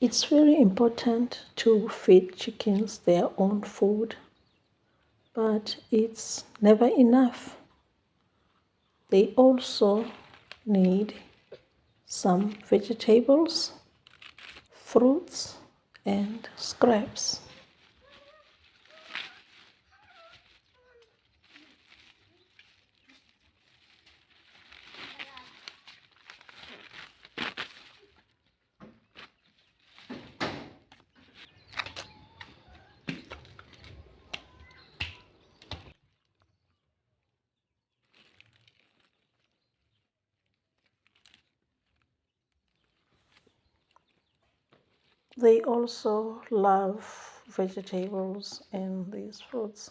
It's very important to feed chickens their own food, but it's never enough. They also need some vegetables, fruits, and scraps. They also love vegetables and these fruits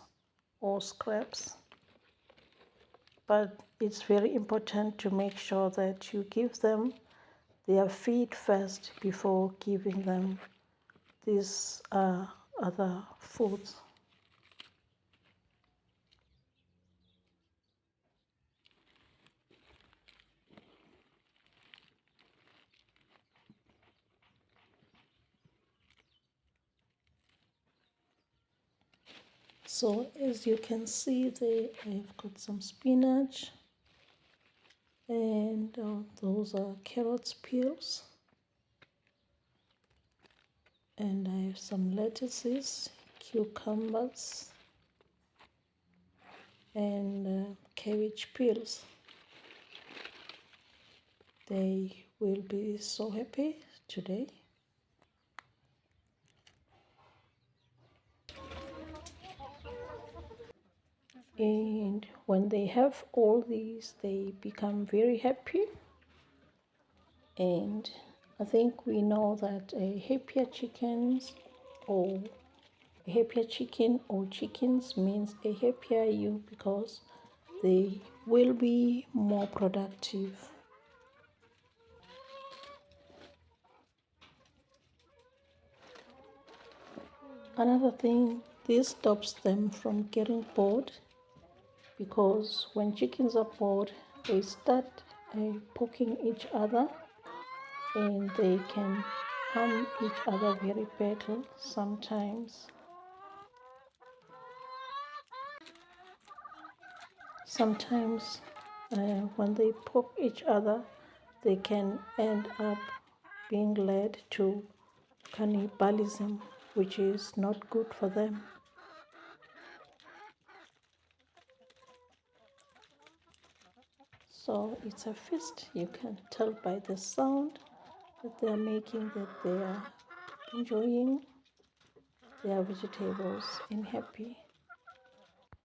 or scraps, but it's very important to make sure that you give them their feed first before giving them these other foods. So as you can see there, I've got some spinach and those are carrots peels, and I have some lettuces, cucumbers, and cabbage peels. They will be so happy today. And when they have all these, they become very happy. And I think we know that a happier chicken or chickens means a happier you, because they will be more productive. Another thing, this stops them from getting bored, because when chickens are bored, they start poking each other, and they can harm each other very badly sometimes. Sometimes when they poke each other, they can end up being led to cannibalism, which is not good for them. So it's a feast. You can tell by the sound that they are making that they are enjoying their vegetables and happy.